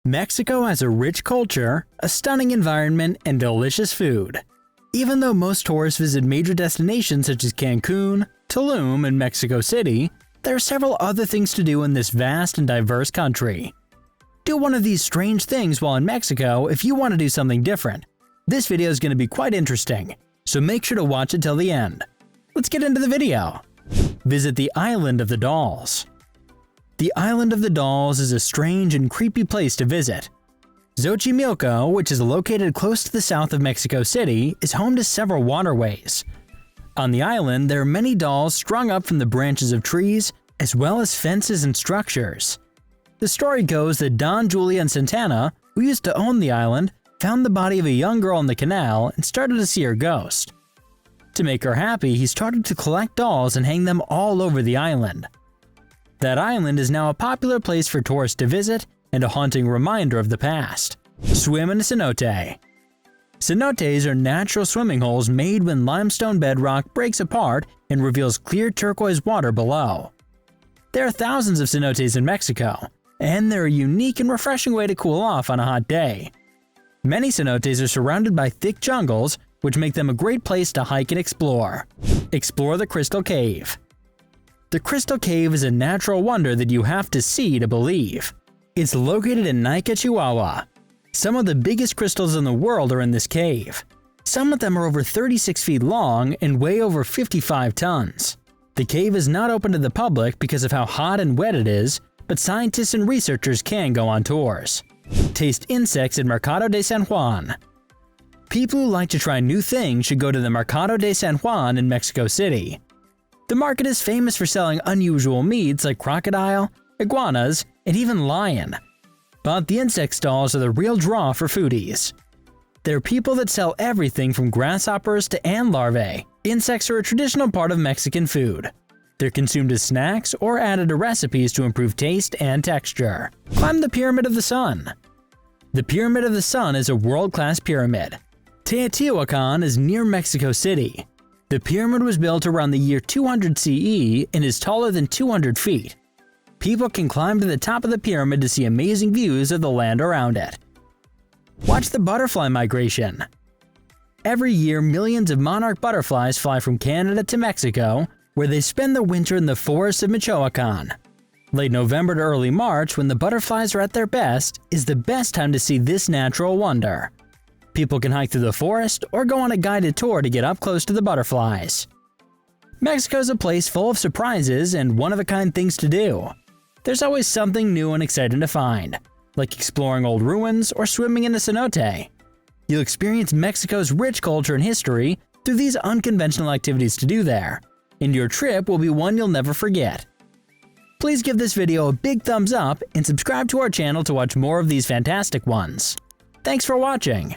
Mexico has a rich culture, a stunning environment, and delicious food. Even though most tourists visit major destinations such as Cancun, Tulum, and Mexico City, there are several other things to do in this vast and diverse country. Do one of these strange things while in Mexico if you want to do something different. This video is going to be quite interesting, so make sure to watch it till the end. Let's get into the video. Visit the Island of the Dolls. The Island of the Dolls is a strange and creepy place to visit. Xochimilco, which is located close to the south of Mexico City, is home to several waterways. On the island, there are many dolls strung up from the branches of trees, as well as fences and structures. The story goes that Don Julian Santana, who used to own the island, found the body of a young girl in the canal and started to see her ghost. To make her happy, he started to collect dolls and hang them all over the island. That island is now a popular place for tourists to visit and a haunting reminder of the past. Swim in a cenote. Cenotes are natural swimming holes made when limestone bedrock breaks apart and reveals clear turquoise water below. There are thousands of cenotes in Mexico, and they're a unique and refreshing way to cool off on a hot day. Many cenotes are surrounded by thick jungles, which make them a great place to hike and explore. Explore the Crystal Cave. The Crystal Cave is a natural wonder that you have to see to believe. It's located in Nica, Chihuahua. Some of the biggest crystals in the world are in this cave. Some of them are over 36 feet long and weigh over 55 tons. The cave is not open to the public because of how hot and wet it is, but scientists and researchers can go on tours. Taste insects at Mercado de San Juan. People who like to try new things should go to the Mercado de San Juan in Mexico City. The market is famous for selling unusual meats like crocodile, iguanas, and even lion. But the insect stalls are the real draw for foodies. There are people that sell everything from grasshoppers to ant larvae. Insects are a traditional part of Mexican food. They're consumed as snacks or added to recipes to improve taste and texture. Climb the Pyramid of the Sun. The Pyramid of the Sun is a world-class pyramid. Teotihuacan is near Mexico City. The pyramid was built around the year 200 CE and is taller than 200 feet. People can climb to the top of the pyramid to see amazing views of the land around it. Watch the butterfly migration. Every year, millions of monarch butterflies fly from Canada to Mexico, where they spend the winter in the forests of Michoacan. Late November to early March, when the butterflies are at their best, is the best time to see this natural wonder. People can hike through the forest or go on a guided tour to get up close to the butterflies. Mexico is a place full of surprises and one-of-a-kind things to do. There's always something new and exciting to find, like exploring old ruins or swimming in a cenote. You'll experience Mexico's rich culture and history through these unconventional activities to do there, and your trip will be one you'll never forget. Please give this video a big thumbs up and subscribe to our channel to watch more of these fantastic ones. Thanks for watching!